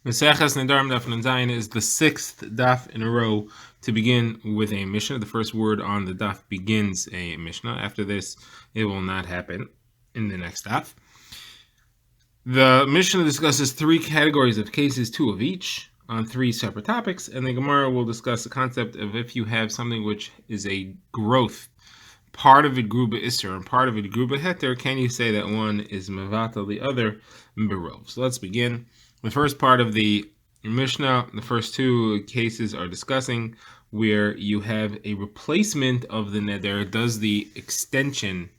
Maseches Nedarim Daf is the sixth daf in a row to begin with a Mishnah. The first word on the daf begins a Mishnah. After this, it will not happen in the next daf. The Mishnah discusses three categories of cases, two of each, on three separate topics, and the Gemara will discuss the concept of if you have something which is a growth, part of it grew b'isser and part of it grew b'heter, can you say that one is mevatel, the other berov? So let's begin. The first part of the Mishnah, the first two cases are discussing where you have a replacement of the neder. Does the extension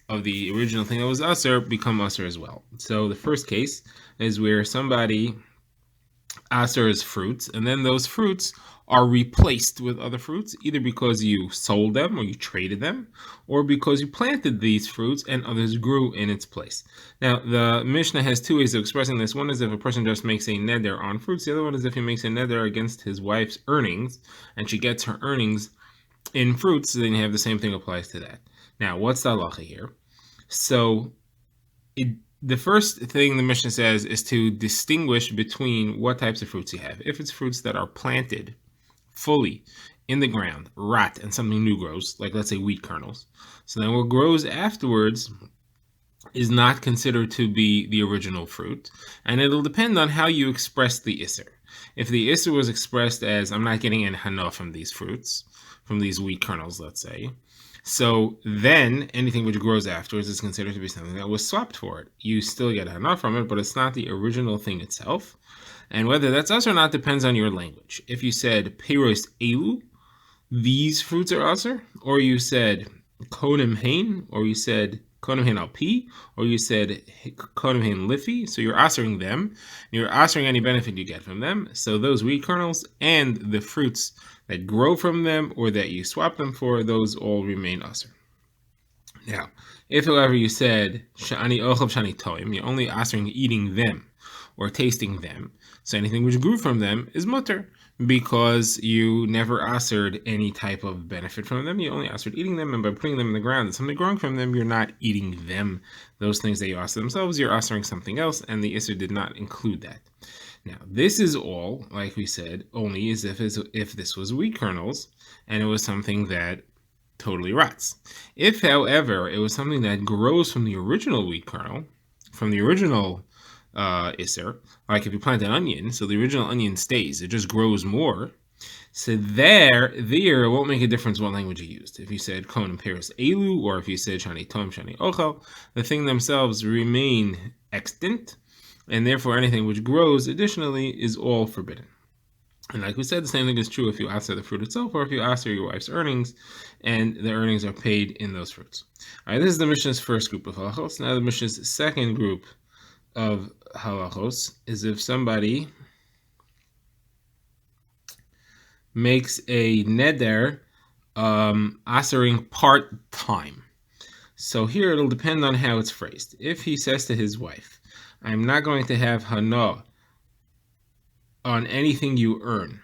of the original thing that was usher become usher as well? So the first case is where somebody usher's fruits, and then those fruits are replaced with other fruits, either because you sold them or you traded them, or because you planted these fruits and others grew in its place. Now, the Mishnah has two ways of expressing this. One is if a person just makes a neder on fruits. The other one is if he makes a neder against his wife's earnings, and she gets her earnings in fruits, then you have the same thing applies to that. Now, what's the halacha here? So, the first thing the Mishnah says is to distinguish between what types of fruits you have. If it's fruits that are planted fully in the ground, rot, and something new grows, like let's say wheat kernels, so then what grows afterwards is not considered to be the original fruit, and it'll depend on how you express the isser. If the isser was expressed as, I'm not getting any hana from these fruits, from these wheat kernels, let's say, so then anything which grows afterwards is considered to be something that was swapped for it. You still get hana from it, but it's not the original thing itself. And whether that's us or not depends on your language. If you said peiros elu, these fruits are usher, or you said konim hein, or you said konim hein al pi, or you said konim hein lifi, so you're ushering them, you're ushering any benefit you get from them. So those wheat kernels and the fruits that grow from them or that you swap them for, those all remain usher. Now, if however you said shani ochav shani toim, you're only ushering eating them or tasting them, so anything which grew from them is mutter, because you never ushered any type of benefit from them. You only ushered eating them, and by putting them in the ground and something growing from them, you're not eating them. Those things that you usher themselves, you're ushering something else, and the isser did not include that. Now, this is all, like we said, only as if this was wheat kernels, and it was something that totally rots. If, however, it was something that grows from the original wheat kernel, from the original isser, like if you plant an onion, so the original onion stays, it just grows more. So there it won't make a difference what language you used. If you said kon and peiros elu, or if you said shani tom, shani ochel, the thing themselves remain extant, and therefore anything which grows additionally is all forbidden. And like we said, the same thing is true if you usher the fruit itself, or if you usher your wife's earnings, and the earnings are paid in those fruits. All right, this is the Mishnah's first group of halachos. Now the Mishnah's second group of halachos is if somebody makes a neder asering part-time. So here it'll depend on how it's phrased. If he says to his wife, I'm not going to have hana on anything you earn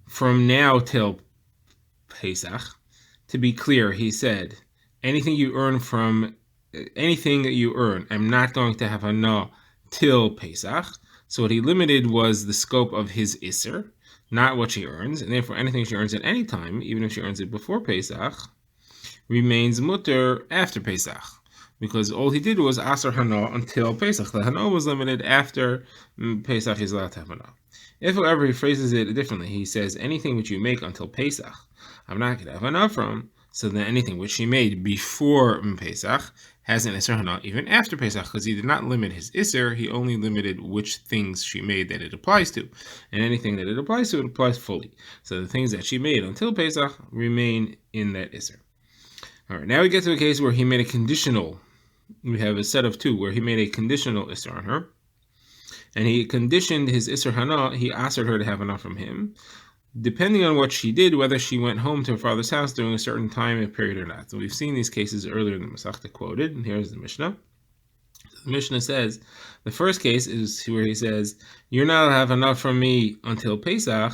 from now till Pesach, to be clear, he said, anything you earn, I'm not going to have hana till Pesach. So what he limited was the scope of his isser, not what she earns, and therefore anything she earns at any time, even if she earns it before Pesach, remains mutter after Pesach, because all he did was aser hana until Pesach. The hana was limited after Pesach is allowed to have hana. If, however, he phrases it differently, he says anything which you make until Pesach, I'm not going to have hana from. So then anything which she made before Pesach has an isser hana even after Pesach, because he did not limit his isser, he only limited which things she made that it applies to. And anything that it applies to, it applies fully. So the things that she made until Pesach remain in that isser. All right, now we get to a case where he made a conditional. We have a set of two where he made a conditional isser on her, and he conditioned his isser hana. He asked her to have hana from him, depending on what she did, whether she went home to her father's house during a certain time and period or not. So we've seen these cases earlier in the Masechta quoted, and here's the Mishnah. The Mishnah says the first case is where he says, "You're not allowed to have hana from me until Pesach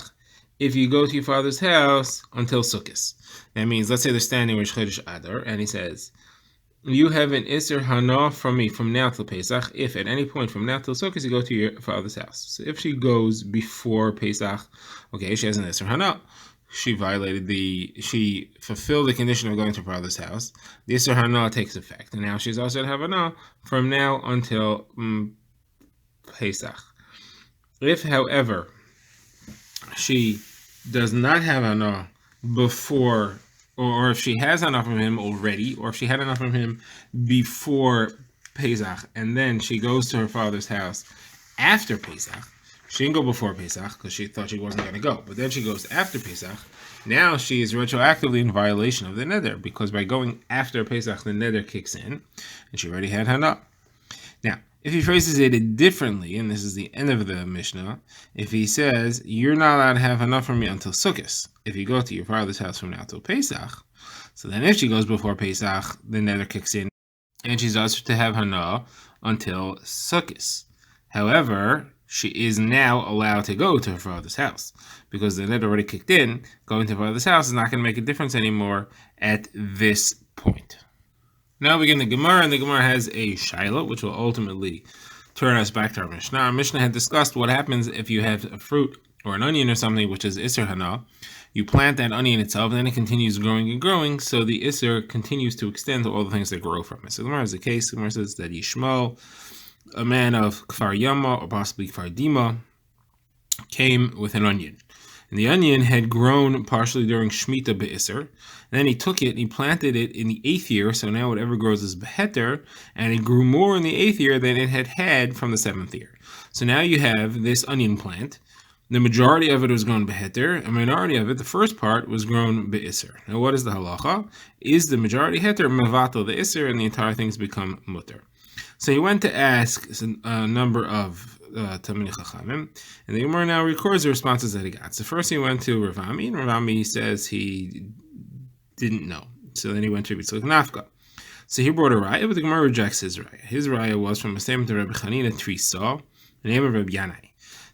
if you go to your father's house until Sukkot." That means, let's say they're standing with Chodesh Adar, and he says, you have an Isser Hana from me from now till Pesach. If at any point from now till Sukkot you go to your father's house. So if she goes before Pesach, okay, she has an Isser Hana. She fulfilled the condition of going to her father's house. The Isser Hana takes effect. And now she's also at Havana from now until Pesach. If, however, she does not have Hana before, or if she has enough from him already, or if she had enough from him before Pesach, and then she goes to her father's house after Pesach, she didn't go before Pesach because she thought she wasn't going to go, but then she goes after Pesach. Now she is retroactively in violation of the neder, because by going after Pesach, the neder kicks in, and she already had Hana. Now, if he phrases it differently, and this is the end of the Mishnah, if he says, you're not allowed to have enough from me until Sukkot, if you go to your father's house from now till Pesach, so then if she goes before Pesach, the neder kicks in, and she's asked to have Hana until Sukkot. However, she is now allowed to go to her father's house, because the neder already kicked in. Going to her father's house is not going to make a difference anymore at this point. Now we get the Gemara, and the Gemara has a Shiloh, which will ultimately turn us back to our Mishnah. Our Mishnah had discussed what happens if you have a fruit or an onion or something, which is Isser Hana. You plant that onion itself, and then it continues growing and growing, so the Isser continues to extend to all the things that grow from it. So the Gemara is the case. The Gemara says that Yishmael, a man of Kfar Yama, or possibly Kfar Dima, came with an onion. And the onion had grown partially during Shemitah Be'isr. Then he took it and he planted it in the 8th year, so now whatever grows is Beheter, and it grew more in the 8th year than it had from the 7th year. So now you have this onion plant. The majority of it was grown Beheter, a minority of it, the first part, was grown Be'isr. Now what is the halacha? Is the majority Heter Mevatel the Isr, and the entire thing's become Mutter? So he went to ask a number of Talmidei Chachamim, and the Gemara now records the responses that he got. So first he went to Rav Ami, and Rav Ami says he didn't know. So then he went to Rabbi Tziluk Nafka. So he brought a raya, but the Gemara rejects his raya. His raya was from a statement of Rabbi Chanina Trisa, the name of Rabbi Yanai.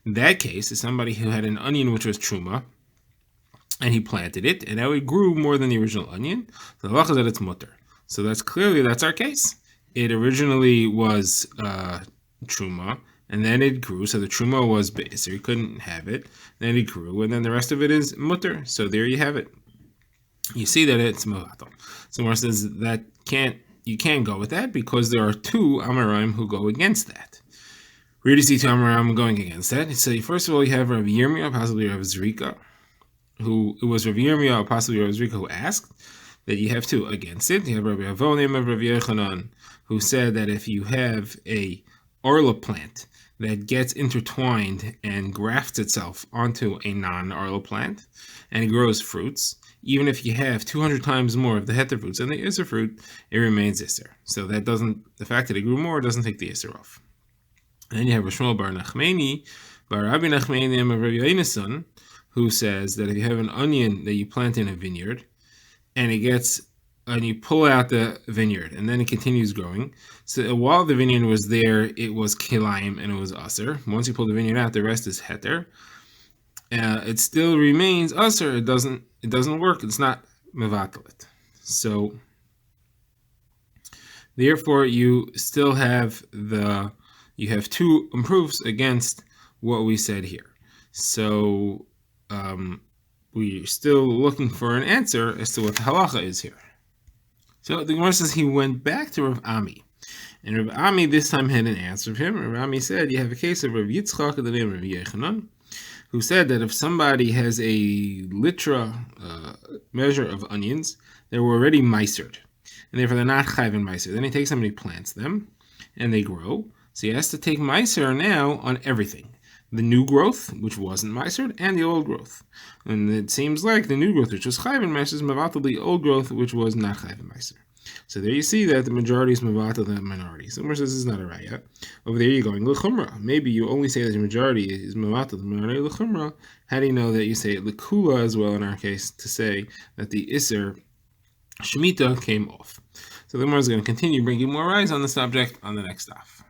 In that case, is somebody who had an onion which was truma, and he planted it, and now it grew more than the original onion. So the halacha is that it's mutter. So that's our case. It originally was truma, and then it grew. So the truma was base, so you couldn't have it. Then it grew, and then the rest of it is mutter. So there you have it. You see that it's mevatel. So Mar says that you can't go with that, because there are two Amoraim who go against that. Where do you see two Amoraim going against that? So first of all, you have Rabbi Yirmiyah, possibly Rabbi Zrika, it was Rabbi Yirmiyah, or possibly Rabbi Zrika, who asked that you have two against it. You have Rabbi Avonim of Rabbi Yechanan, who said that if you have a orla plant that gets intertwined and grafts itself onto a non-orla plant, and it grows fruits, even if you have 200 times more of the heter fruits than the Isser fruit, it remains Isser. So the fact that it grew more doesn't take the Isser off. And then you have Rishmol bar Nachmani, bar Rabbi Nachmani of Rabbi Yonason, who says that if you have an onion that you plant in a vineyard, and you pull out the vineyard, and then it continues growing. So while the vineyard was there, it was kilayim and it was aser. Once you pull the vineyard out, the rest is heter. It still remains aser. It doesn't work. It's not mevatelet. So therefore, you still have two proofs against what we said here. So we're still looking for an answer as to what the halacha is here. So the Gemara says he went back to Rav Ami, and Rav Ami this time had an answer of him. Rav Ami said, you have a case of Rav Yitzchak, the name of Rav Yechanan, who said that if somebody has a litra measure of onions, they were already meisered, and therefore they're not chayv and meiser. Then he takes them and he plants them, and they grow. So he has to take meiser now on everything. The new growth, which wasn't meisered, and the old growth. And it seems like the new growth, which was chayv and meiser, is mevatel the old growth, which was not chayv and meiser. So there you see that the majority is mevatel the minority. So Gemara says this is not a raya. Over there you're going l'chumra. Maybe you only say that the majority is mevatel the minority l'chumra. How do you know that you say l'kula as well in our case to say that the iser shemitah came off? So the Gemara is going to continue bringing more rayas on the subject on the next daf.